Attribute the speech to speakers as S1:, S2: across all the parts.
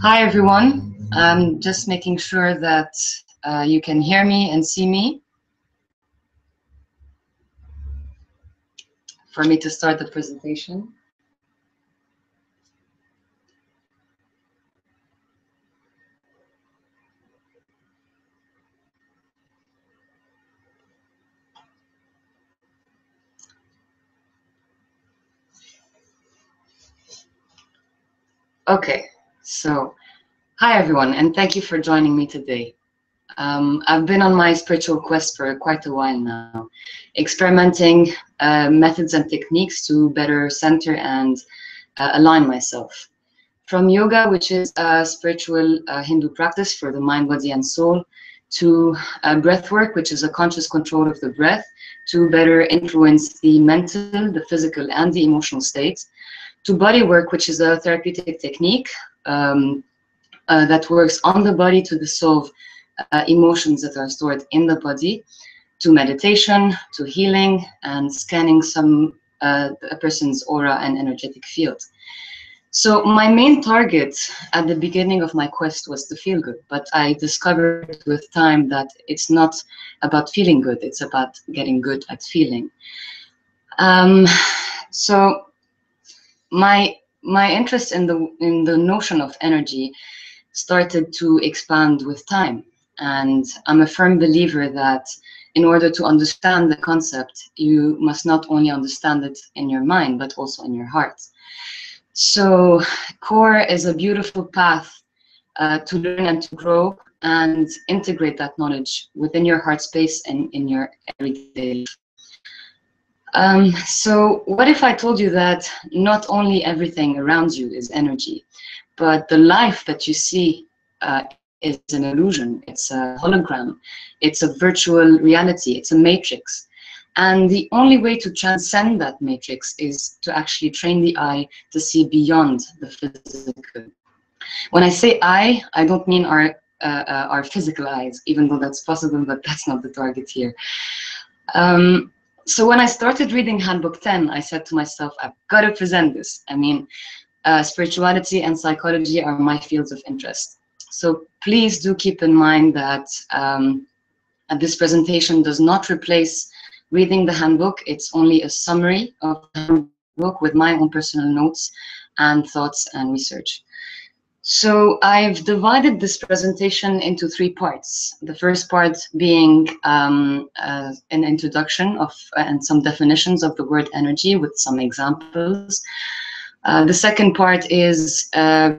S1: Hi, everyone. I'm just making sure that you can hear me and see me for me to start the presentation. Okay, so hi, everyone, and thank you for joining me today. I've been on my spiritual quest for quite a while now, experimenting methods and techniques to better center and align myself. From yoga, which is a spiritual Hindu practice for the mind, body, and soul, to breath work, which is a conscious control of the breath, to better influence the mental, the physical, and the emotional state, to body work, which is a therapeutic technique that works on the body to dissolve emotions that are stored in the body, to meditation, to healing, and scanning a person's aura and energetic field. So my main target at the beginning of my quest was to feel good, but I discovered with time that it's not about feeling good, it's about getting good at feeling. So my interest in the notion of energy started to expand with time, and I'm a firm believer that in order to understand the concept, you must not only understand it in your mind, but also in your heart. So core is a beautiful path to learn and to grow and integrate that knowledge within your heart space and in your everyday life. So what if I told you that not only everything around you is energy, but the life that you see is an illusion, it's a hologram, it's a virtual reality, it's a matrix. And the only way to transcend that matrix is to actually train the eye to see beyond the physical. When I say eye, I don't mean our physical eyes, even though that's possible, but that's not the target here. So when I started reading Handbook 10, I said to myself, I've got to present this. I mean, spirituality and psychology are my fields of interest. So please do keep in mind that this presentation does not replace reading the handbook. It's only a summary of the handbook with my own personal notes and thoughts and research. So I've divided this presentation into three parts. The first part being an introduction of and some definitions of the word energy with some examples. The second part is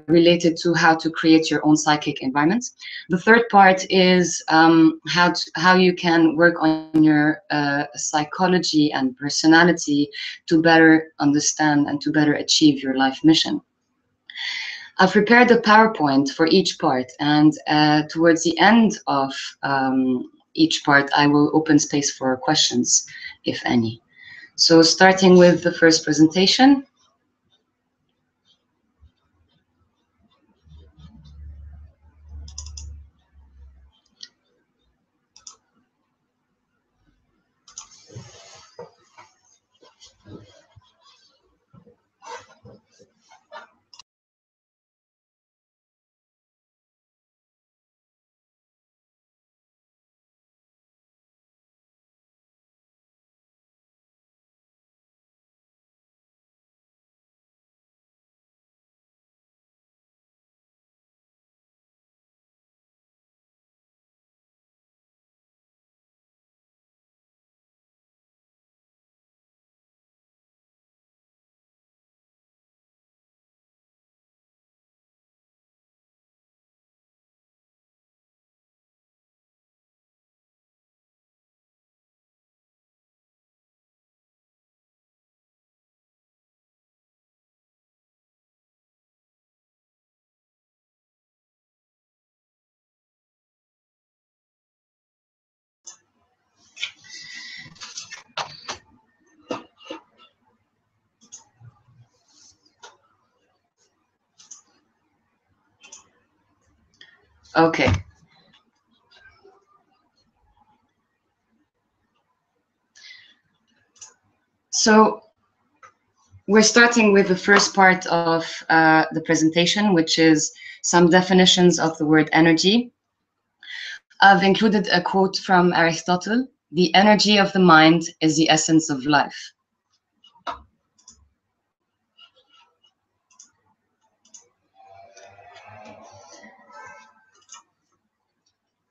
S1: related to how to create your own psychic environment. The third part is how you can work on your psychology and personality to better understand and to better achieve your life mission. I've prepared a PowerPoint for each part, and towards the end of each part, I will open space for questions, if any. So starting with the first presentation. Okay. So We're starting with the first part of the presentation, which is some definitions of the word energy. I've included a quote from Aristotle: "The energy of the mind is the essence of life."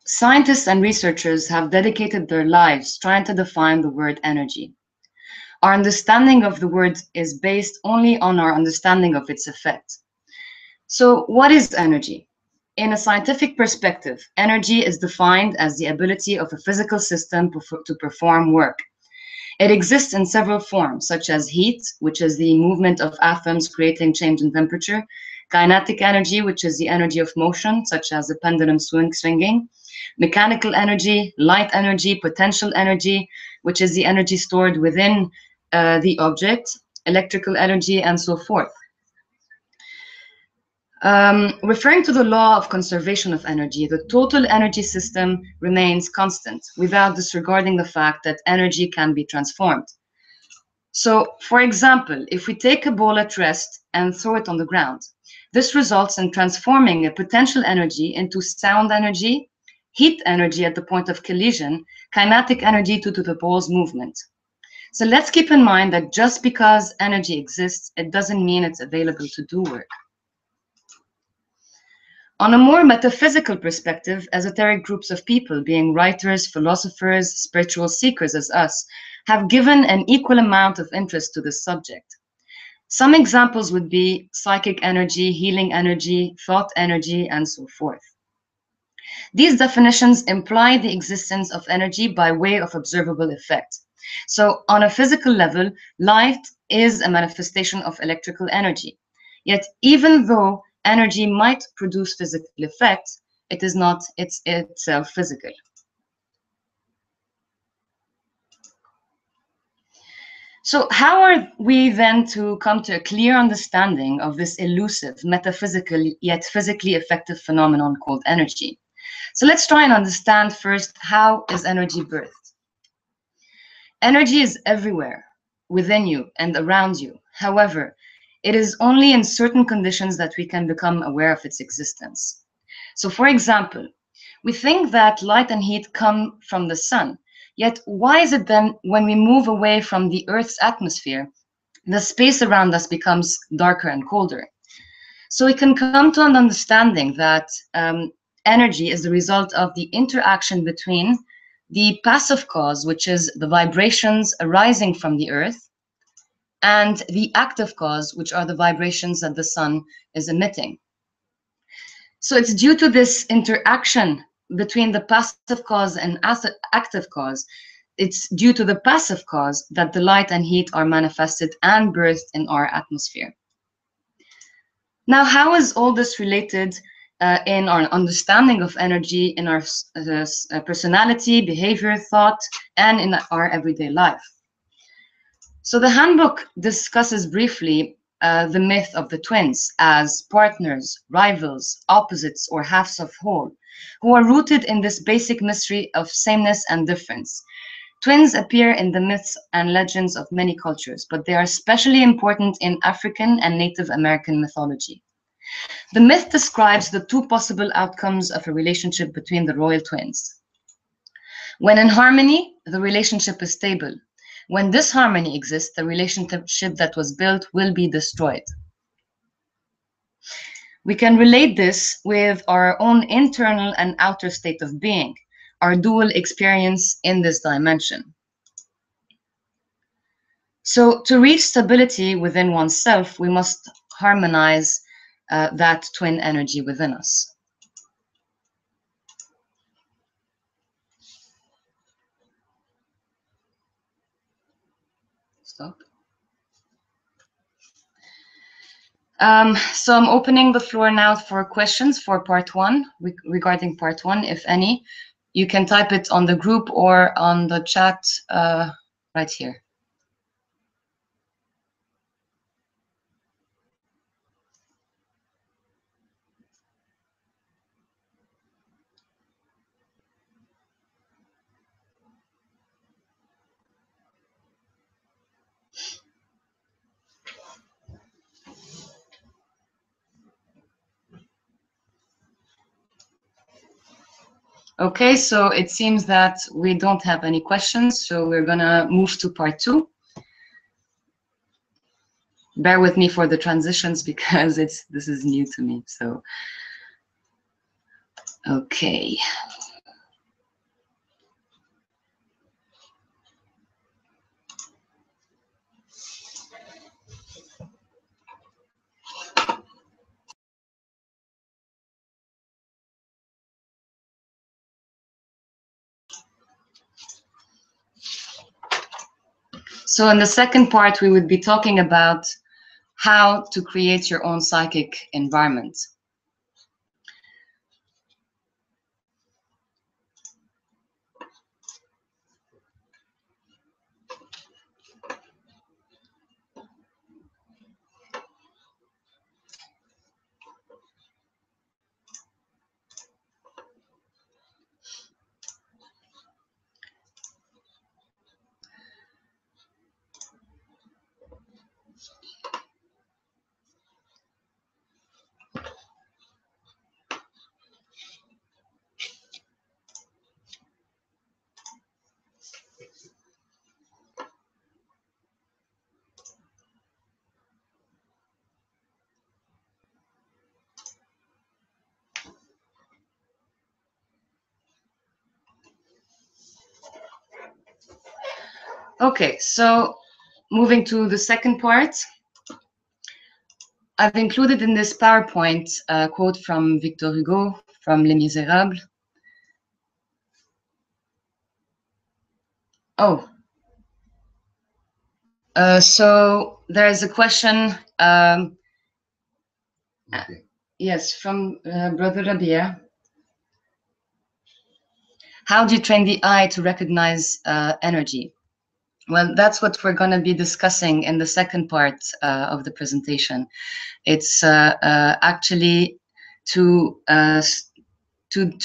S1: Scientists and researchers have dedicated their lives trying to define the word energy. Our understanding of the word is based only on our understanding of its effect. So, what is energy? In a scientific perspective, energy is defined as the ability of a physical system to perform work. It exists in several forms, such as heat, which is the movement of atoms creating change in temperature; kinetic energy, which is the energy of motion, such as the pendulum swinging; mechanical energy, light energy; potential energy, which is the energy stored within the object; electrical energy, and so forth. Referring to the law of conservation of energy, the total energy system remains constant without disregarding the fact that energy can be transformed. So, for example, if we take a ball at rest and throw it on the ground, this results in transforming a potential energy into sound energy, heat energy at the point of collision, kinetic energy due to the ball's movement. So let's keep in mind that just because energy exists, it doesn't mean it's available to do work. On a more metaphysical perspective, esoteric groups of people, being writers, philosophers, spiritual seekers as us, have given an equal amount of interest to this subject. Some examples would be psychic energy, healing energy, thought energy, and so forth. These definitions imply the existence of energy by way of observable effect. So, on a physical level, light is a manifestation of electrical energy. Yet, even though energy might produce physical effects, it is not itself physical. So how are we then to come to a clear understanding of this elusive, metaphysical, yet physically effective phenomenon called energy? So let's try and understand first, how is energy birthed? Energy is everywhere, within you and around you. However, it is only in certain conditions that we can become aware of its existence. So for example, we think that light and heat come from the sun. Yet why is it then when we move away from the Earth's atmosphere, the space around us becomes darker and colder? So we can come to an understanding that energy is the result of the interaction between the passive cause, which is the vibrations arising from the Earth, and the active cause, which are the vibrations that the sun is emitting. So it's due to this interaction between the passive cause and active cause, it's due to the passive cause that the light and heat are manifested and birthed in our atmosphere. Now, how is all this related in our understanding of energy, in our personality, behavior, thought, and in our everyday life? So the handbook discusses briefly the myth of the twins as partners, rivals, opposites, or halves of whole, who are rooted in this basic mystery of sameness and difference. Twins appear in the myths and legends of many cultures, but they are especially important in African and Native American mythology. The myth describes the two possible outcomes of a relationship between the royal twins. When in harmony, the relationship is stable. When disharmony exists, the relationship that was built will be destroyed. We can relate this with our own internal and outer state of being, our dual experience in this dimension. So to reach stability within oneself, we must harmonize that twin energy within us. Stop. So I'm opening the floor now for questions for part one, regarding part one, if any. You can type it on the group or on the chat right here. Okay, so it seems that we don't have any questions, so we're gonna move to part 2. Bear with me for the transitions because this is new to me. So, okay. So in the second part, we would be talking about how to create your own psychic environment. Okay, so moving to the second part, I've included in this PowerPoint a quote from Victor Hugo from Les Misérables. Oh, so there is a question. Yes, from Brother Rabia. How do you train the eye to recognize energy? Well, that's what we're going to be discussing in the second part of the presentation. It's actually to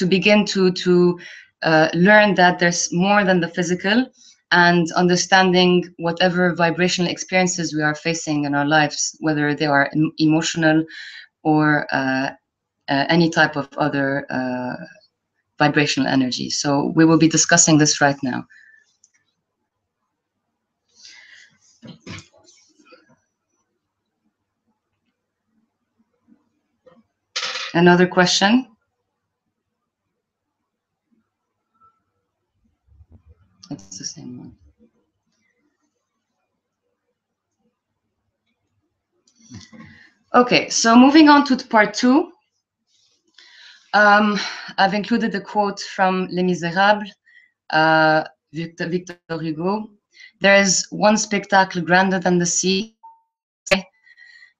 S1: begin to learn that there's more than the physical, and understanding whatever vibrational experiences we are facing in our lives, whether they are emotional or any type of other vibrational energy. So we will be discussing this right now. Another question? It's the same one. Okay, so moving on to part 2. I've included a quote from Les Misérables, Victor Hugo. There is one spectacle grander than the sea.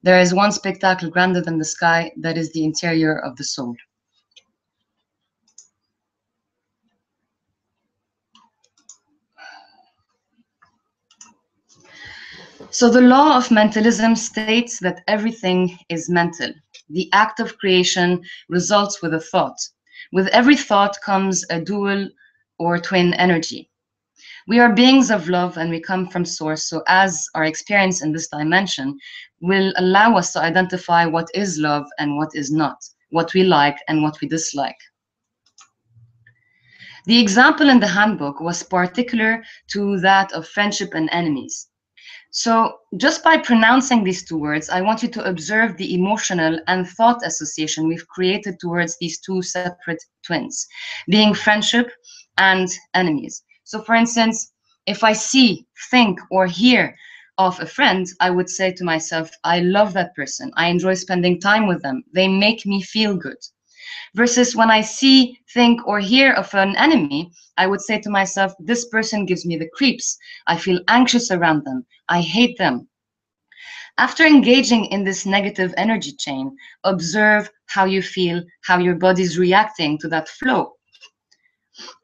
S1: There is one spectacle grander than the sky, that is the interior of the soul. So the law of mentalism states that everything is mental. The act of creation results with a thought. With every thought comes a dual or twin energy. We are beings of love and we come from source, so as our experience in this dimension will allow us to identify what is love and what is not, what we like and what we dislike. The example in the handbook was particular to that of friendship and enemies. So just by pronouncing these two words, I want you to observe the emotional and thought association we've created towards these two separate twins, being friendship and enemies. So for instance, if I see, think, or hear of a friend, I would say to myself, I love that person. I enjoy spending time with them. They make me feel good. Versus when I see, think, or hear of an enemy, I would say to myself, this person gives me the creeps. I feel anxious around them. I hate them. After engaging in this negative energy chain, observe how you feel, how your body's reacting to that flow.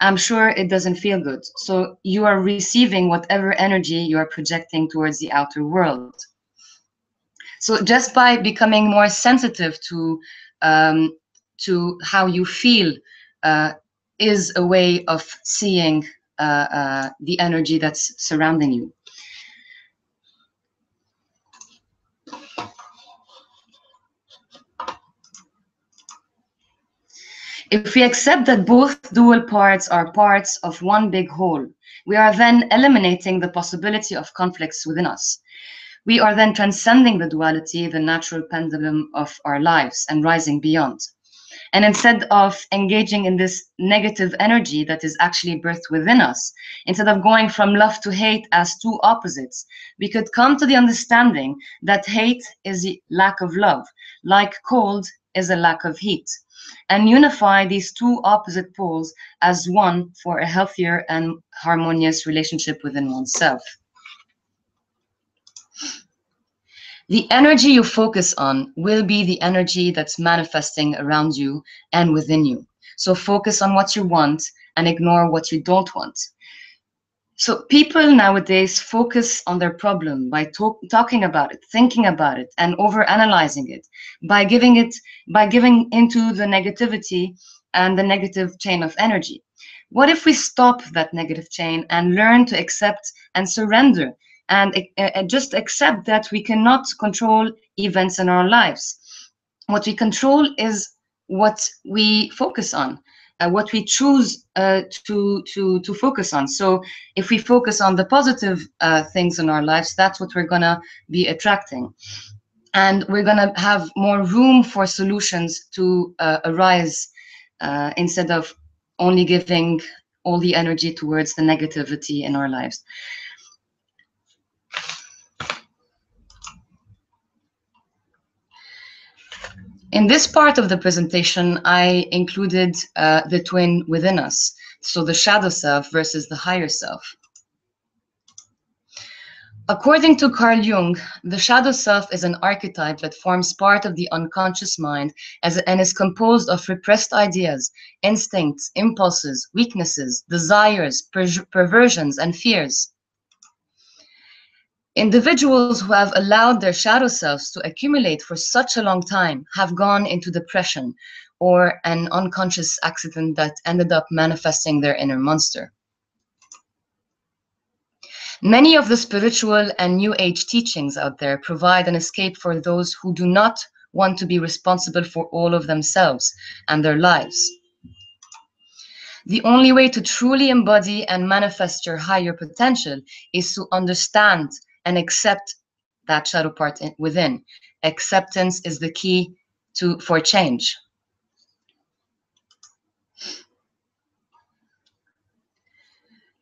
S1: I'm sure it doesn't feel good. So you are receiving whatever energy you are projecting towards the outer world. So just by becoming more sensitive to how you feel is a way of seeing the energy that's surrounding you. If we accept that both dual parts are parts of one big whole, we are then eliminating the possibility of conflicts within us. We are then transcending the duality, the natural pendulum of our lives, and rising beyond. And instead of engaging in this negative energy that is actually birthed within us, instead of going from love to hate as two opposites, we could come to the understanding that hate is the lack of love, like cold is a lack of heat, and unify these two opposite poles as one for a healthier and harmonious relationship within oneself. The energy you focus on will be the energy that's manifesting around you and within you. So focus on what you want and ignore what you don't want. So people nowadays focus on their problem by talking about it, thinking about it, and overanalyzing it, by giving into the negativity and the negative chain of energy. What if we stop that negative chain and learn to accept and surrender and just accept that we cannot control events in our lives? What we control is what we focus on, what we choose to focus on. So if we focus on the positive things in our lives, that's what we're gonna be attracting. And we're gonna have more room for solutions to arise instead of only giving all the energy towards the negativity in our lives. In this part of the presentation, I included the twin within us, so the shadow self versus the higher self. According to Carl Jung, the shadow self is an archetype that forms part of the unconscious mind and is composed of repressed ideas, instincts, impulses, weaknesses, desires, perversions, and fears. Individuals who have allowed their shadow selves to accumulate for such a long time have gone into depression or an unconscious accident that ended up manifesting their inner monster. Many of the spiritual and New Age teachings out there provide an escape for those who do not want to be responsible for all of themselves and their lives. The only way to truly embody and manifest your higher potential is to understand and accept that shadow part within. Acceptance is the key for change.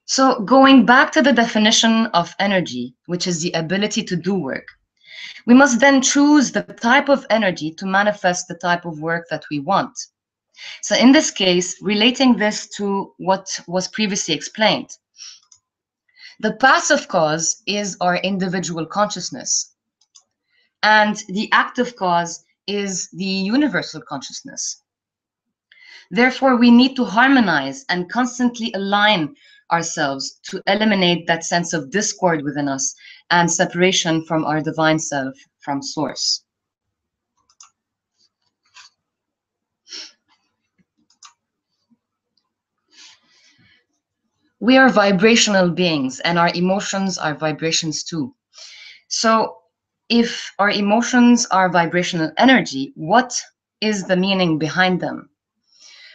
S1: So going back to the definition of energy, which is the ability to do work, we must then choose the type of energy to manifest the type of work that we want. So in this case, relating this to what was previously explained, the passive cause is our individual consciousness, and the active cause is the universal consciousness. Therefore, we need to harmonize and constantly align ourselves to eliminate that sense of discord within us and separation from our divine self, from source. We are vibrational beings, and our emotions are vibrations too. So if our emotions are vibrational energy, what is the meaning behind them?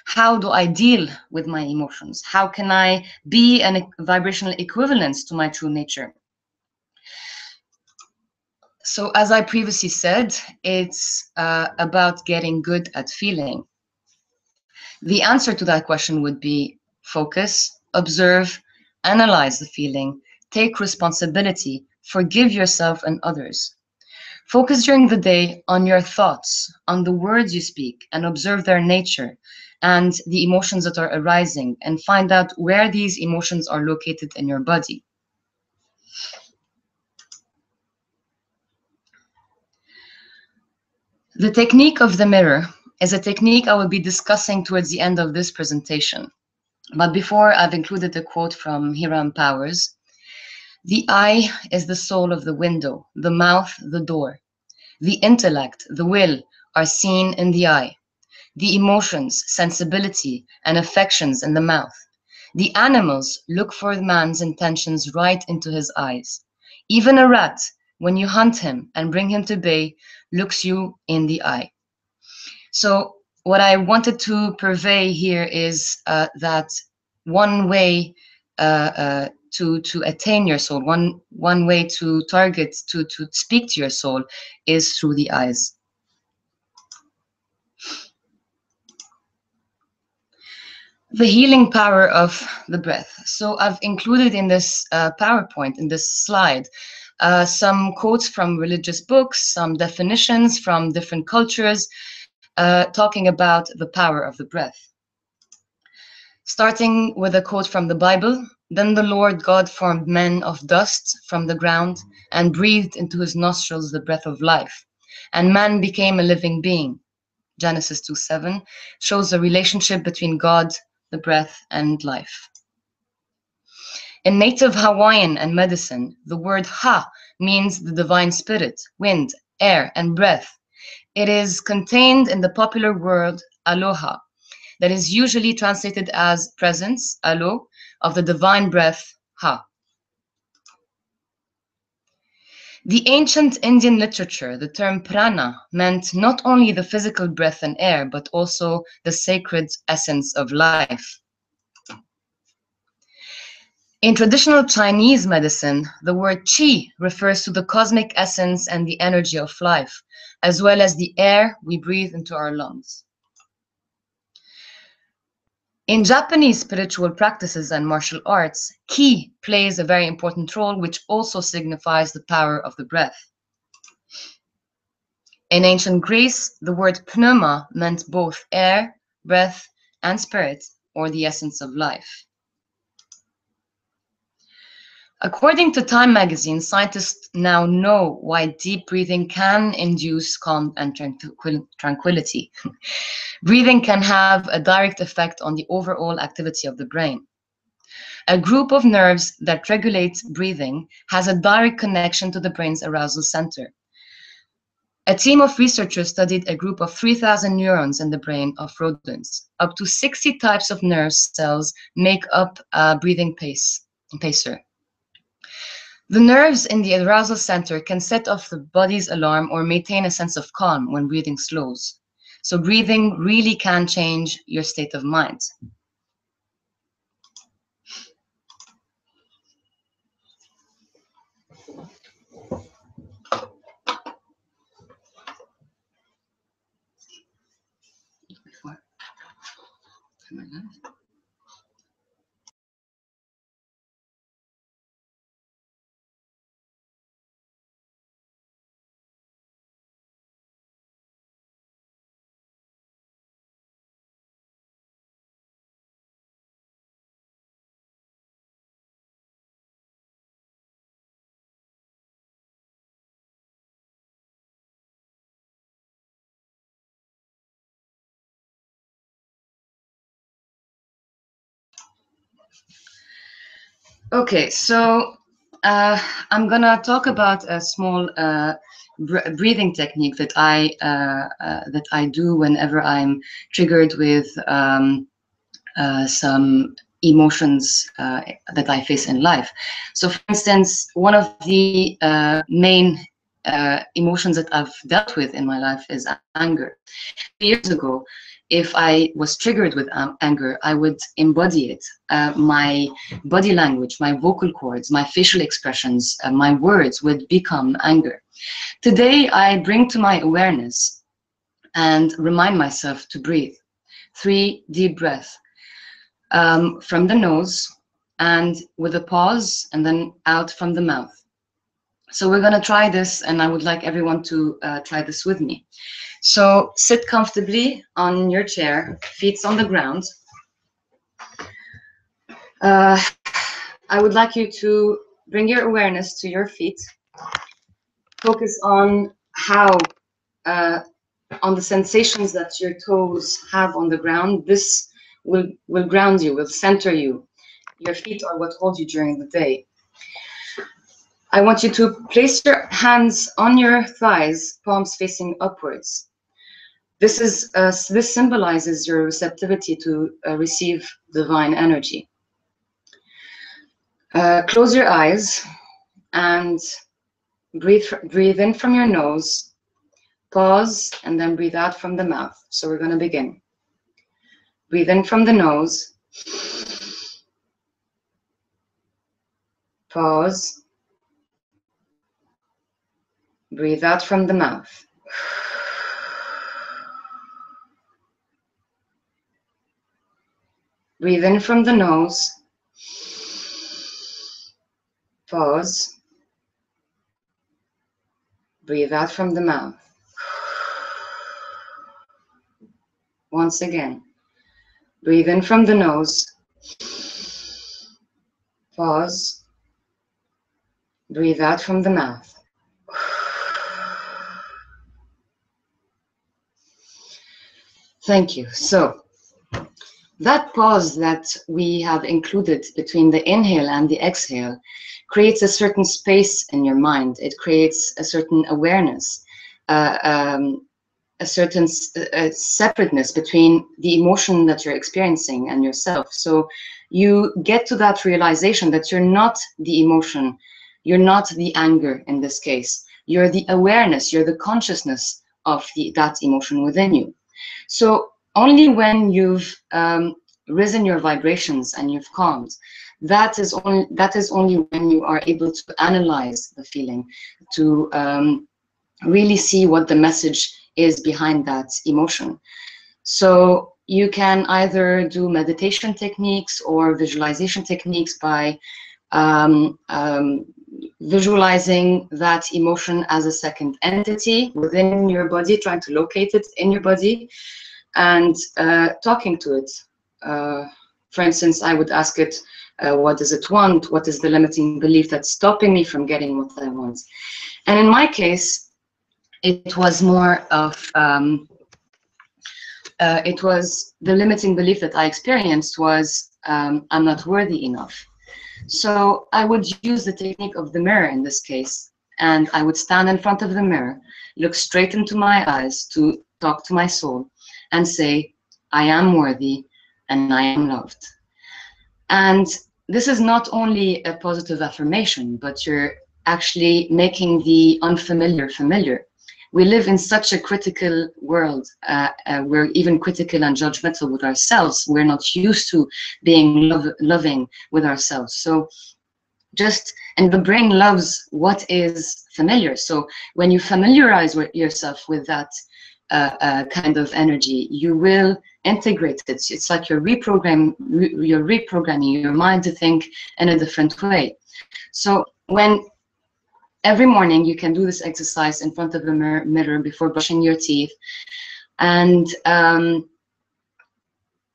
S1: How do I deal with my emotions? How can I be a vibrational equivalence to my true nature? So as I previously said, it's about getting good at feeling. The answer to that question would be focus, observe, analyze the feeling, take responsibility, forgive yourself and others. Focus during the day on your thoughts, on the words you speak, and observe their nature and the emotions that are arising, and find out where these emotions are located in your body. The technique of the mirror is a technique I will be discussing towards the end of this presentation. But before, I've included a quote from Hiram Powers. The eye is the soul of the window, the mouth, the door. The intellect, the will, are seen in the eye. The emotions, sensibility, and affections in the mouth. The animals look for man's intentions right into his eyes. Even a rat, when you hunt him and bring him to bay, looks you in the eye. So what I wanted to purvey here is that one way to attain your soul, one way to target, to speak to your soul, is through the eyes. The healing power of the breath. So I've included in this PowerPoint, in this slide, some quotes from religious books, some definitions from different cultures, talking about the power of the breath. Starting with a quote from the Bible, "Then the Lord God formed men of dust from the ground and breathed into his nostrils the breath of life, and man became a living being." Genesis 2:7 shows the relationship between God, the breath, and life. In native Hawaiian and medicine, the word ha means the divine spirit, wind, air, and breath. It is contained in the popular word aloha, that is usually translated as presence, alo, of the divine breath, ha. The ancient Indian literature, the term prana meant not only the physical breath and air, but also the sacred essence of life. In traditional Chinese medicine, the word qi refers to the cosmic essence and the energy of life, as well as the air we breathe into our lungs. In Japanese spiritual practices and martial arts, ki plays a very important role, which also signifies the power of the breath. In ancient Greece, the word pneuma meant both air, breath, and spirit, or the essence of life. According to Time magazine, scientists now know why deep breathing can induce calm and tranquility. Breathing can have a direct effect on the overall activity of the brain. A group of nerves that regulates breathing has a direct connection to the brain's arousal center. A team of researchers studied a group of 3,000 neurons in the brain of rodents. Up to 60 types of nerve cells make up a breathing pacer. The nerves in the arousal center can set off the body's alarm or maintain a sense of calm when breathing slows. So breathing really can change your state of mind. Okay, so I'm gonna talk about a small breathing technique that I do whenever I'm triggered with some emotions that I face in life. So, for instance, one of the main emotions that I've dealt with in my life is anger. Years ago, if I was triggered with anger, I would embody it. My body language, my vocal cords, my facial expressions, my words would become anger. Today, I bring to my awareness and remind myself to breathe. 3 deep breaths from the nose and with a pause, and then out from the mouth. So we're gonna try this, and I would like everyone to try this with me. So sit comfortably on your chair, feet on the ground. I would like you to bring your awareness to your feet. Focus on how, on the sensations that your toes have on the ground. This will ground you, will center you. Your feet are what hold you during the day. I want you to place your hands on your thighs, palms facing upwards. This symbolizes your receptivity to receive divine energy. Close your eyes and breathe in from your nose Pause, and then breathe out from the mouth. So we're going to begin. Breathe in from the nose. Pause. Breathe out from the mouth. Breathe in from the nose. Pause. Breathe out from the mouth. Once again. Breathe in from the nose. Pause. Breathe out from the mouth. Thank you. So, that pause that we have included between the inhale and the exhale creates a certain space in your mind. It creates a certain awareness, a certain separateness between the emotion that you're experiencing and yourself. So you get to that realization that you're not the emotion, you're not the anger in this case. You're the awareness, you're the consciousness of that emotion within you. So only when you've risen your vibrations and you've calmed, that is only when you are able to analyze the feeling, to really see what the message is behind that emotion. So you can either do meditation techniques or visualization techniques by visualizing that emotion as a second entity within your body, trying to locate it in your body, and talking to it. For instance, I would ask it, what does it want? What is the limiting belief that's stopping me from getting what I want? And in my case, it was more of, it was the limiting belief that I experienced was, I'm not worthy enough. So I would use the technique of the mirror in this case, and I would stand in front of the mirror, look straight into my eyes to talk to my soul, and say, I am worthy and I am loved. And this is not only a positive affirmation, but you're actually making the unfamiliar familiar. We live in such a critical world. We're even critical and judgmental with ourselves. We're not used to being loving with ourselves. So and the brain loves what is familiar. So when you familiarize yourself with that kind of energy, you will integrate it. It's like you're reprogramming your mind to think in a different way. So when every morning you can do this exercise in front of the mirror before brushing your teeth, and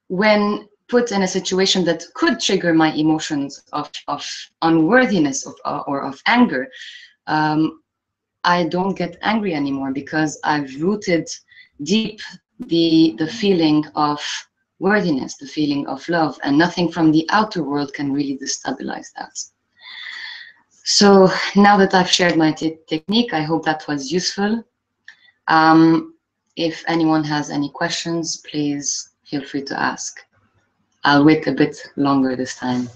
S1: when put in a situation that could trigger my emotions of unworthiness or of anger, I don't get angry anymore because I've rooted deep the feeling of worthiness, the feeling of love, and nothing from the outer world can really destabilize that. So now that I've shared my technique, I hope that was useful. If anyone has any questions, please feel free to ask. I'll wait a bit longer this time.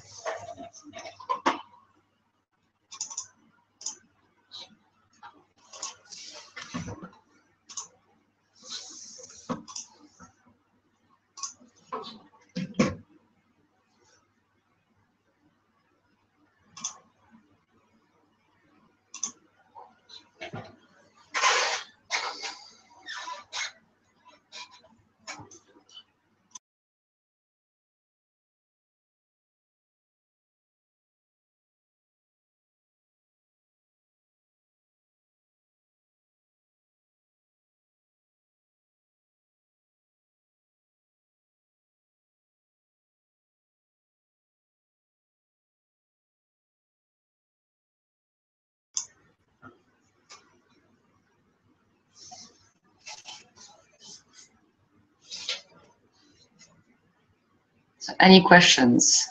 S1: So any questions?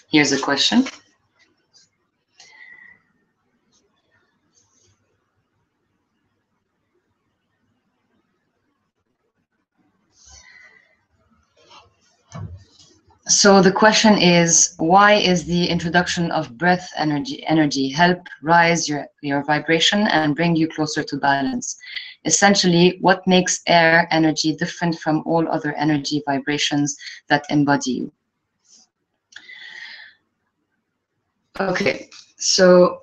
S1: Here's a question. So the question is, why is the introduction of breath energy help rise your vibration and bring you closer to balance? Essentially, what makes air energy different from all other energy vibrations that embody you? Okay, so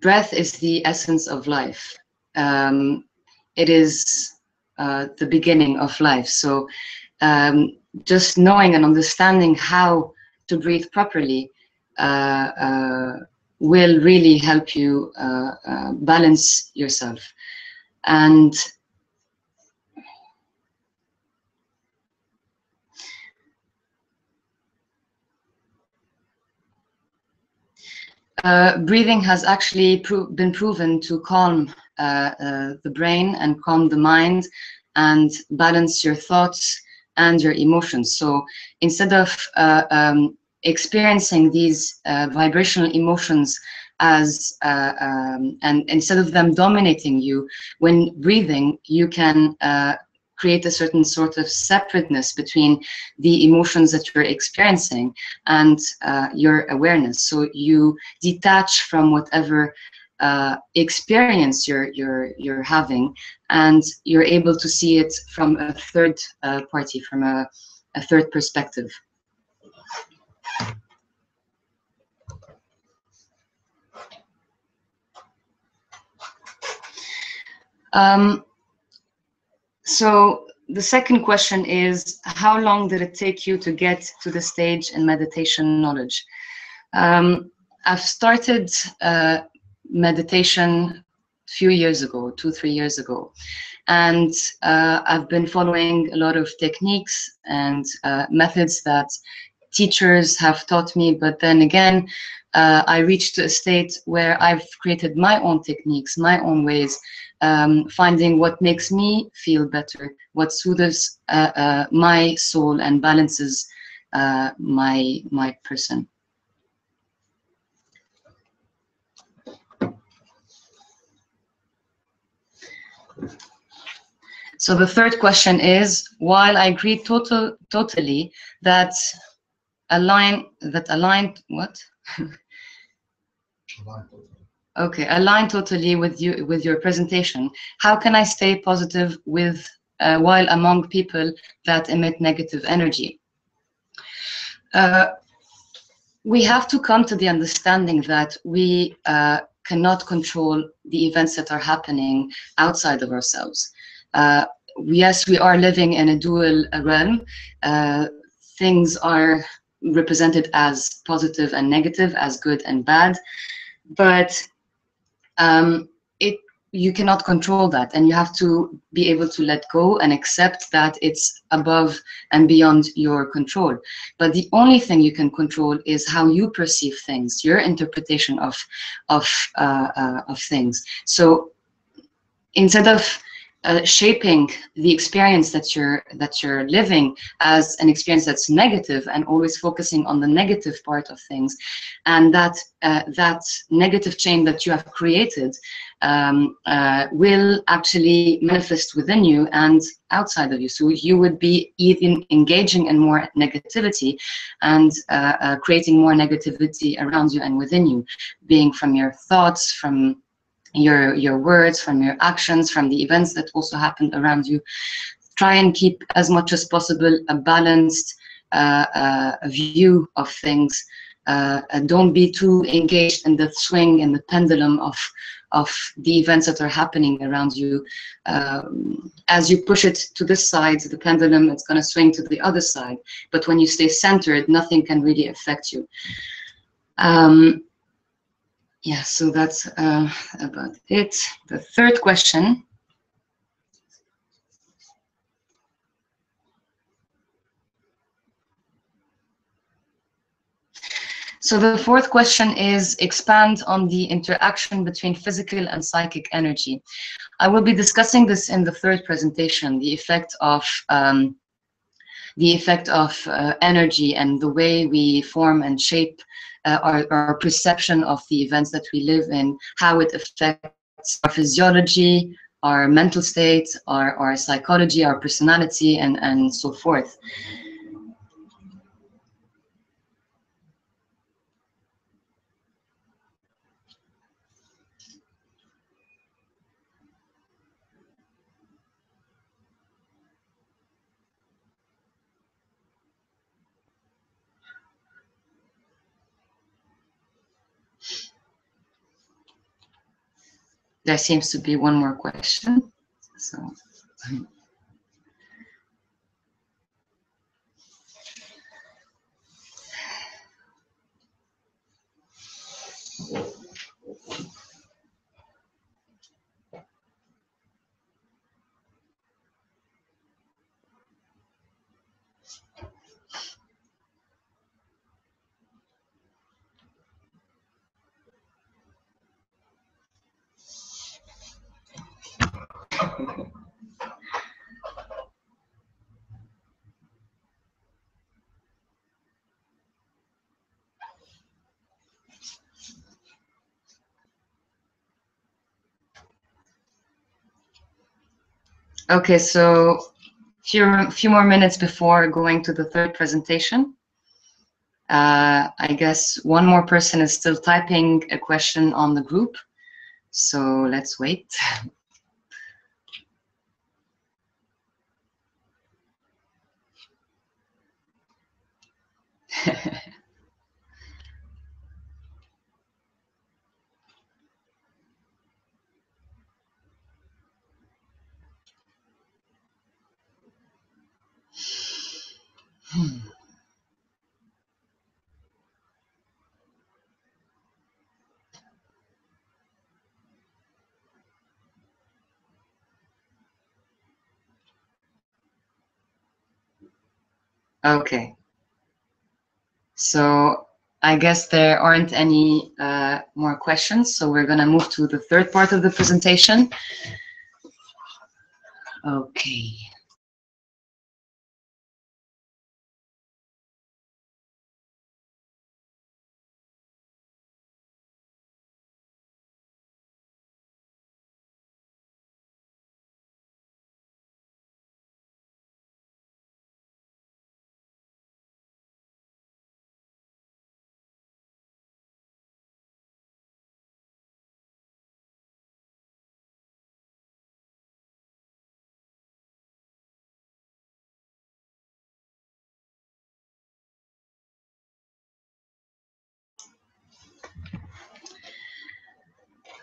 S1: breath is the essence of life. It is the beginning of life. So just knowing and understanding how to breathe properly will really help you balance yourself. And breathing has actually been proven to calm the brain and calm the mind and balance your thoughts and your emotions. So instead of experiencing these vibrational emotions as and instead of them dominating you, when breathing, you can create a certain sort of separateness between the emotions that you're experiencing and your awareness. So you detach from whatever experience you're having, and you're able to see it from a third party, from a third perspective. So the second question is, how long did it take you to get to the stage in meditation knowledge? I've started meditation a few years ago, 2-3 years ago. And I've been following a lot of techniques and methods that teachers have taught me. But then again, I reached a state where I've created my own techniques, my own ways, finding what makes me feel better, what soothes my soul and balances my person. So the third question is, while I agree totally that aligned what? Align totally with your presentation, how can I stay positive with while among people that emit negative energy? We have to come to the understanding that we cannot control the events that are happening outside of ourselves. Yes, we are living in a dual realm. Things are represented as positive and negative, as good and bad, but you cannot control that, and you have to be able to let go and accept that it's above and beyond your control. But the only thing you can control is how you perceive things, your interpretation of things. So instead of shaping the experience that you're living as an experience that's negative and always focusing on the negative part of things, and that negative chain that you have created will actually manifest within you and outside of you. So you would be even engaging in more negativity and creating more negativity around you and within you, being from your thoughts, from your words, from your actions, from the events that also happened around you. Try and keep as much as possible a balanced view of things. Don't be too engaged in the swing and the pendulum of the events that are happening around you. As you push it to this side, the pendulum, it's going to swing to the other side. But when you stay centered, nothing can really affect you. Yeah, so that's about it. The third question. So the fourth question is, expand on the interaction between physical and psychic energy. I will be discussing this in the third presentation, the effect of the effect of energy and the way we form and shape our perception of the events that we live in, how it affects our physiology, our mental state, our psychology, our personality, and so forth. There seems to be one more question. So. Okay, so few more minutes before going to the third presentation. I guess one more person is still typing a question on the group, so let's wait. Okay, so I guess there aren't any more questions, so we're gonna move to the third part of the presentation. Okay.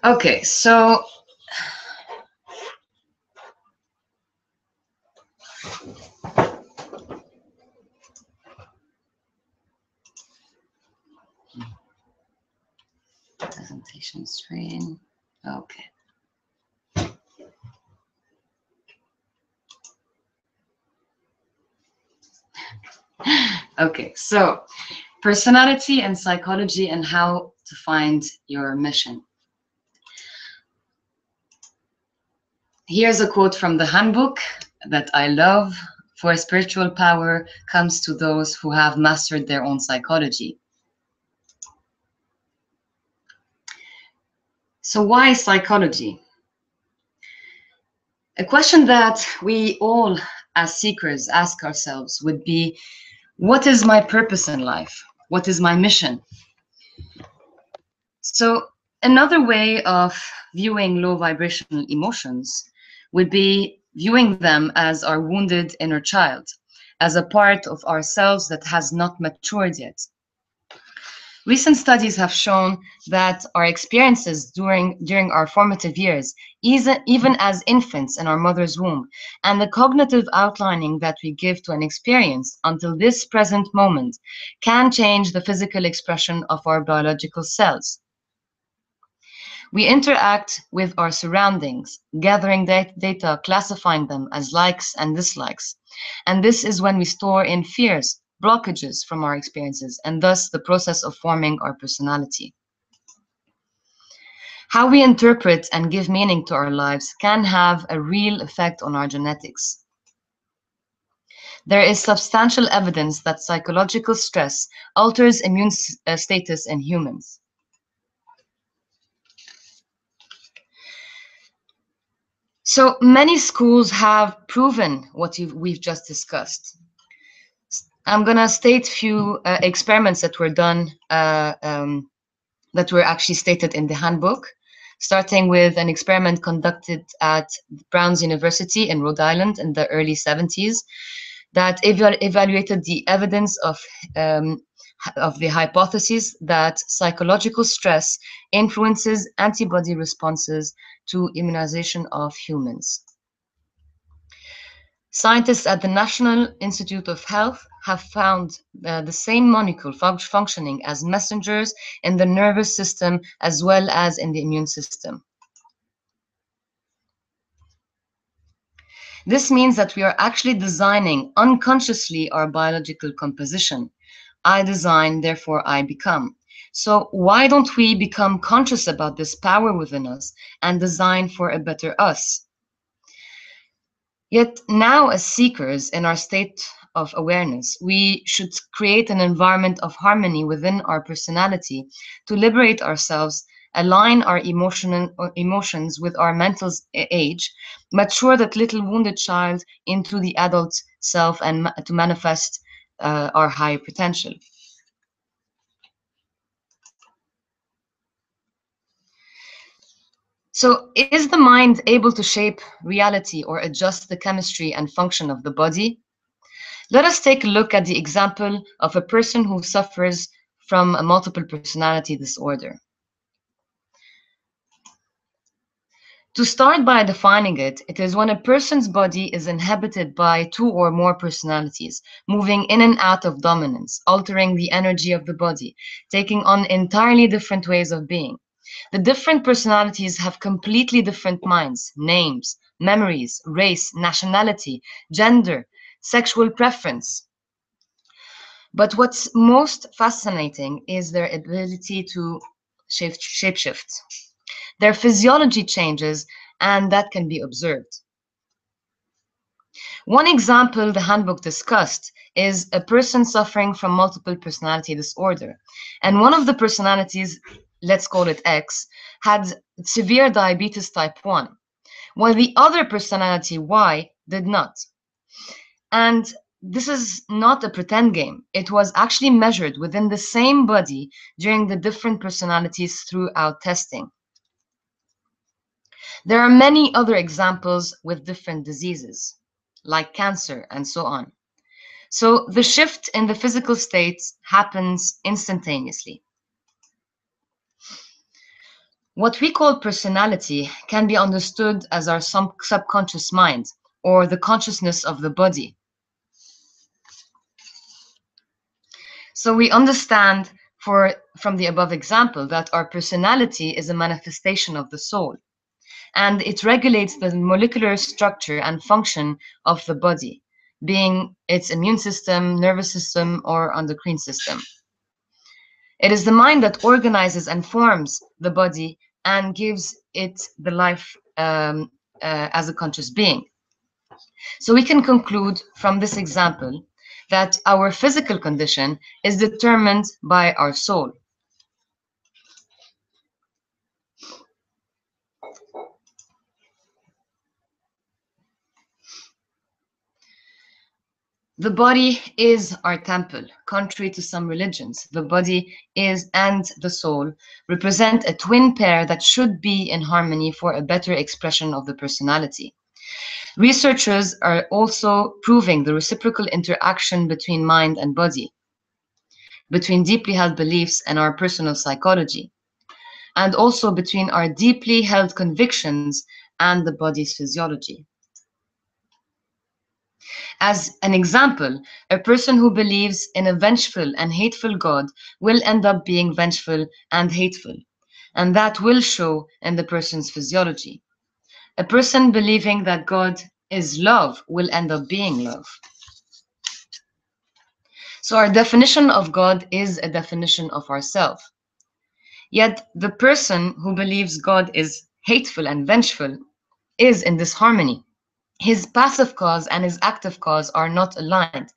S1: Okay, so presentation screen. Okay. Okay, so personality and psychology and how to find your mission. Here's a quote from the Handbook that I love. For spiritual power comes to those who have mastered their own psychology. So why psychology? A question that we all as seekers ask ourselves would be, what is my purpose in life? What is my mission? So another way of viewing low vibrational emotions would be viewing them as our wounded inner child, as a part of ourselves that has not matured yet. Recent studies have shown that our experiences during our formative years, even as infants in our mother's womb, and the cognitive outlining that we give to an experience until this present moment can change the physical expression of our biological cells. We interact with our surroundings, gathering data, classifying them as likes and dislikes. And this is when we store in fears, blockages from our experiences, and thus the process of forming our personality. How we interpret and give meaning to our lives can have a real effect on our genetics. There is substantial evidence that psychological stress alters immune status in humans. So many schools have proven what we've just discussed. I'm going to state few experiments that were done, that were actually stated in the handbook, starting with an experiment conducted at Brown's University in Rhode Island in the early 70s that evaluated the evidence of the hypothesis that psychological stress influences antibody responses to immunization of humans. Scientists at the National Institute of Health have found the same molecule functioning as messengers in the nervous system as well as in the immune system. This means that we are actually designing unconsciously our biological composition. I design, therefore I become. So why don't we become conscious about this power within us and design for a better us? Yet now, as seekers in our state of awareness, we should create an environment of harmony within our personality to liberate ourselves, align our emotions with our mental age, mature that little wounded child into the adult self, and to manifest our higher potential. So, is the mind able to shape reality or adjust the chemistry and function of the body? Let us take a look at the example of a person who suffers from a multiple personality disorder. To start by defining it, it is when a person's body is inhabited by two or more personalities, moving in and out of dominance, altering the energy of the body, taking on entirely different ways of being. The different personalities have completely different minds, names, memories, race, nationality, gender, sexual preference. But what's most fascinating is their ability to shapeshift. Their physiology changes, and that can be observed. One example the handbook discussed is a person suffering from multiple personality disorder. And one of the personalities, let's call it X, had severe diabetes type 1, while the other personality, Y, did not. And this is not a pretend game. It was actually measured within the same body during the different personalities throughout testing. There are many other examples with different diseases, like cancer and so on. So the shift in the physical states happens instantaneously. What we call personality can be understood as our subconscious mind, or the consciousness of the body. So we understand from the above example that our personality is a manifestation of the soul, and it regulates the molecular structure and function of the body, being its immune system, nervous system, or endocrine system. It is the mind that organizes and forms the body and gives it the life as a conscious being. So we can conclude from this example that our physical condition is determined by our soul. The body is our temple. Contrary to some religions, the body is and the soul represent a twin pair that should be in harmony for a better expression of the personality. Researchers are also proving the reciprocal interaction between mind and body, between deeply held beliefs and our personal psychology, and also between our deeply held convictions and the body's physiology. As an example, a person who believes in a vengeful and hateful God will end up being vengeful and hateful, and that will show in the person's physiology. A person believing that God is love will end up being love. So our definition of God is a definition of ourself. Yet the person who believes God is hateful and vengeful is in disharmony. his passive cause and his active cause are not aligned,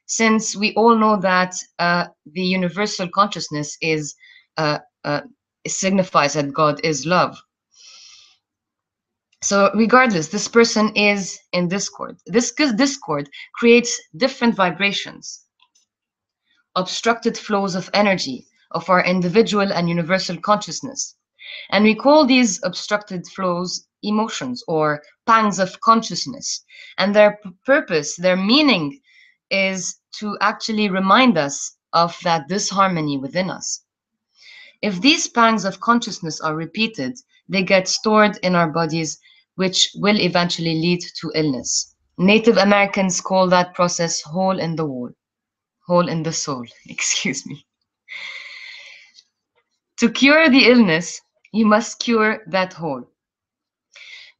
S1: since we all know that the universal consciousness uh, uh, signifies that God is love. So regardless, this person is in discord. This discord creates different vibrations, obstructed flows of energy of our individual and universal consciousness. And we call these obstructed flows emotions or pangs of consciousness. And their purpose, their meaning is to actually remind us of that disharmony within us. If these pangs of consciousness are repeated, they get stored in our bodies, which will eventually lead to illness. Native Americans call that process hole in the wall, hole in the soul, excuse me. To cure the illness, you must cure that hole.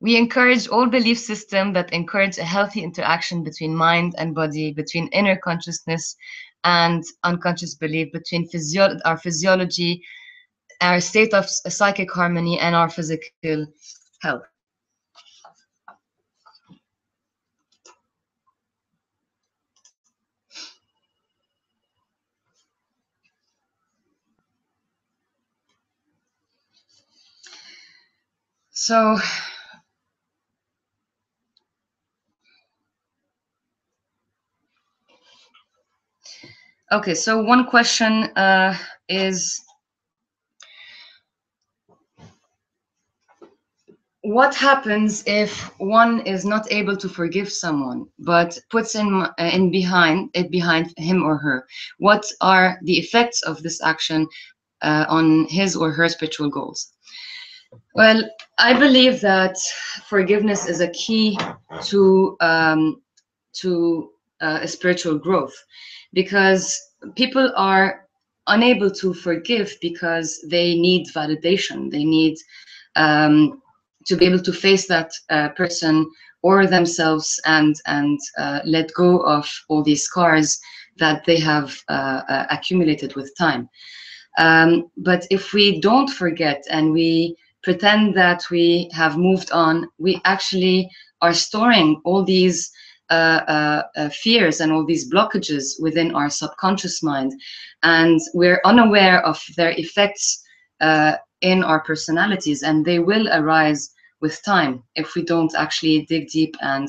S1: We encourage all belief systems that encourage a healthy interaction between mind and body, between inner consciousness and unconscious belief, between our physiology, our state of psychic harmony, and our physical health. So, okay, so one question is, what happens if one is not able to forgive someone, but puts behind him or her? What are the effects of this action on his or her spiritual goals? Well, I believe that forgiveness is a key to a spiritual growth, because people are unable to forgive because they need validation. They need to be able to face that person or themselves and let go of all these scars that they have accumulated with time. But if we don't forget and we pretend that we have moved on, we actually are storing all these fears and all these blockages within our subconscious mind, and we're unaware of their effects in our personalities, and they will arise with time if we don't actually dig deep and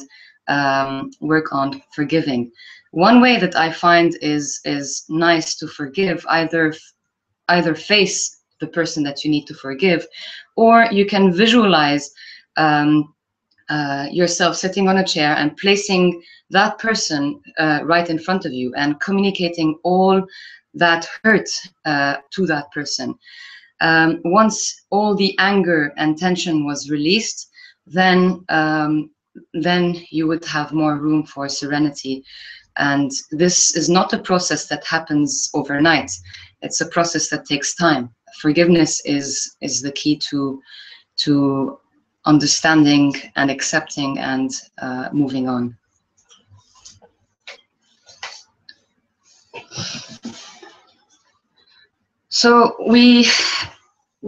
S1: work on forgiving. One way that I find is nice to forgive, either face the person that you need to forgive, or you can visualize yourself sitting on a chair and placing that person right in front of you and communicating all that hurt to that person. Once all the anger and tension was released, then you would have more room for serenity. And this is not a process that happens overnight. It's a process that takes time. Forgiveness is the key to understanding and accepting and moving on. So we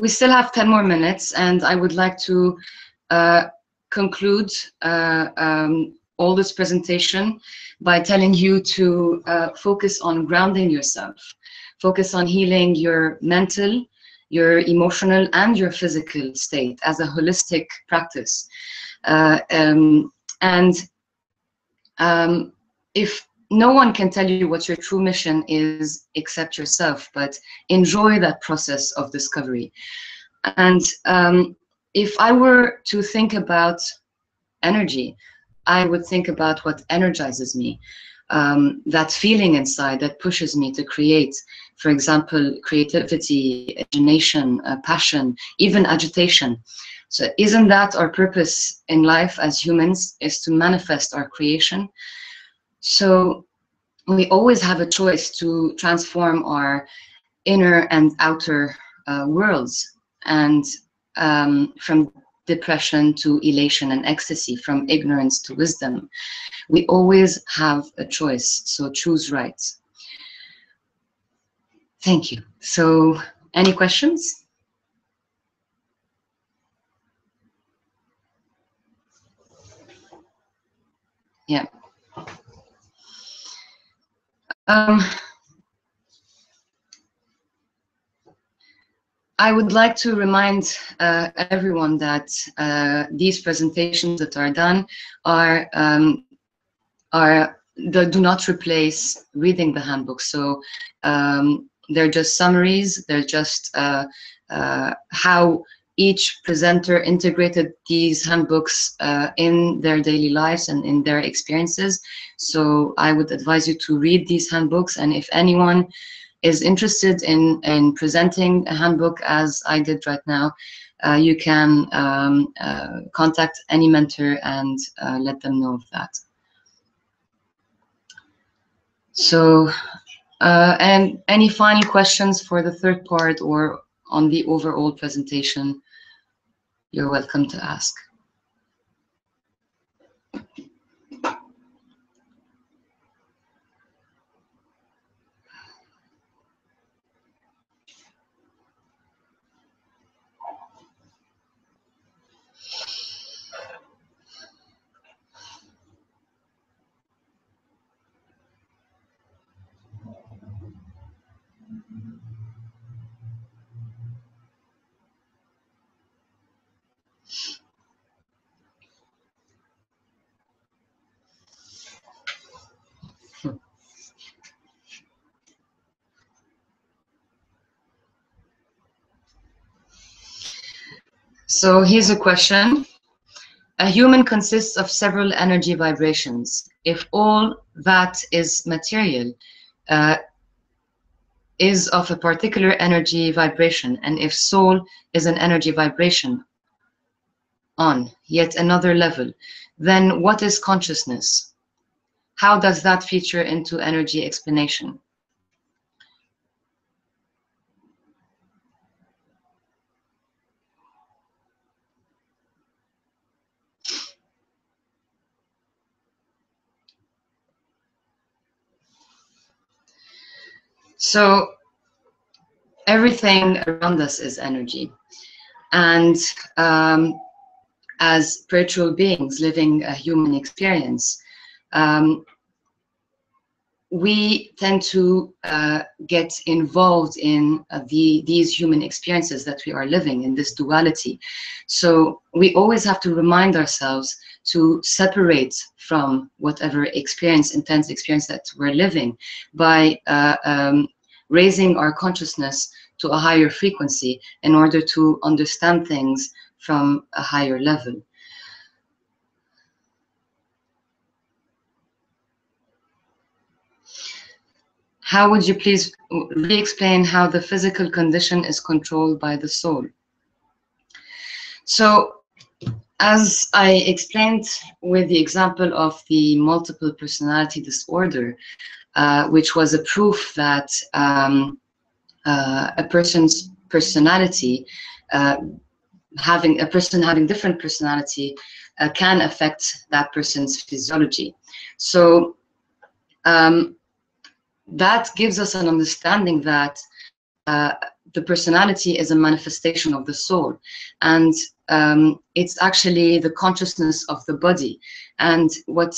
S1: still have 10 more minutes, and I would like to conclude all this presentation by telling you to focus on grounding yourself, focus on healing your mental, your emotional, and your physical state as a holistic practice. If no one can tell you what your true mission is except yourself, but enjoy that process of discovery. And if I were to think about energy, I would think about what energizes me, that feeling inside that pushes me to create. For example, creativity, imagination, passion, even agitation. So isn't that our purpose in life as humans, is to manifest our creation? So we always have a choice to transform our inner and outer worlds, and from depression to elation and ecstasy, from ignorance to wisdom. We always have a choice, so choose right. Thank you. So, any questions? Yeah. I would like to remind everyone that these presentations that are done do not replace reading the handbook. So they're just summaries. They're just how each presenter integrated these handbooks in their daily lives and in their experiences. So I would advise you to read these handbooks, and if anyone is interested in presenting a handbook as I did right now, you can contact any mentor and let them know of that. So, and any final questions for the third part or on the overall presentation, you're welcome to ask. So here's a question. A human consists of several energy vibrations. If all that is material is of a particular energy vibration, and if soul is an energy vibration on yet another level, then what is consciousness? How does that feature into energy explanation? So everything around us is energy, and as spiritual beings living a human experience, we tend to get involved in these human experiences that we are living in, this duality. So we always have to remind ourselves to separate from whatever experience, intense experience that we're living, by raising our consciousness to a higher frequency in order to understand things from a higher level. How would you please re-explain how the physical condition is controlled by the soul? So, as I explained with the example of the multiple personality disorder, which was a proof that a person's personality, having different personality, can affect that person's physiology. So that gives us an understanding that the personality is a manifestation of the soul, and it's actually the consciousness of the body, and what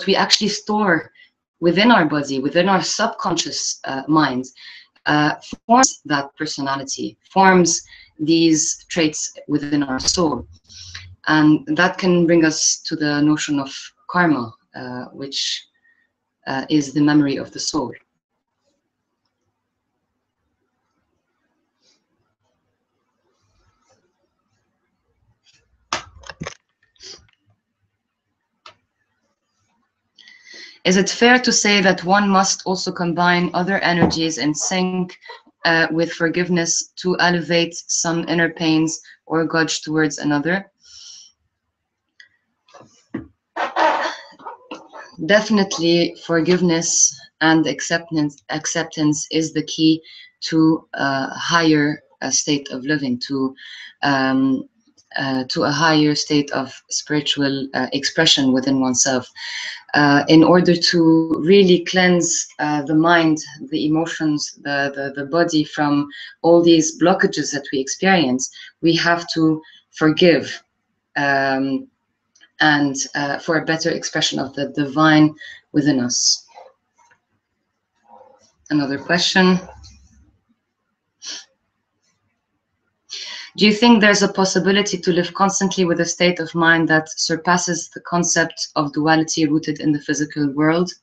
S1: we actually store within our body, within our subconscious mind, forms that personality, forms these traits within our soul. And that can bring us to the notion of karma, which is the memory of the soul. Is it fair to say that one must also combine other energies in sync with forgiveness to elevate some inner pains or grudge towards another? Definitely, forgiveness and acceptance is the key to a higher state of living, to a higher state of spiritual expression within oneself. In order to really cleanse the mind, the emotions, the body from all these blockages that we experience, we have to forgive. and for a better expression of the divine within us. Another question. Do you think there's a possibility to live constantly with a state of mind that surpasses the concept of duality rooted in the physical world?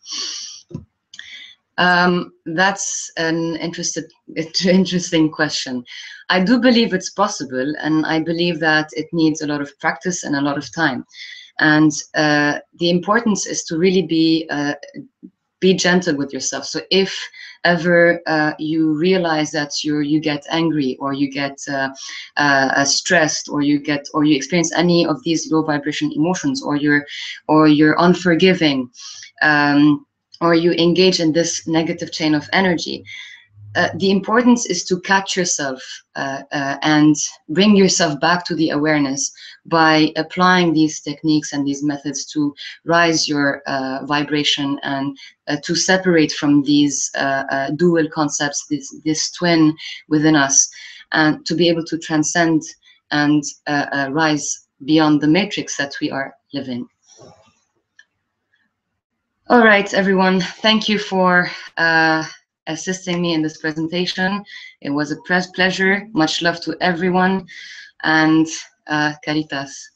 S1: That's an interesting question. I do believe it's possible, and I believe that it needs a lot of practice and a lot of time. And the importance is to really be gentle with yourself. So if ever you realize that you get angry, or you get stressed, or you experience any of these low vibration emotions, or you're unforgiving, or you engage in this negative chain of energy, the importance is to catch yourself and bring yourself back to the awareness by applying these techniques and these methods to rise your vibration, and to separate from these dual concepts, this twin within us, and to be able to transcend and rise beyond the matrix that we are living. All right, everyone. Thank you for assisting me in this presentation. It was a pleasure. Much love to everyone, and Caritas.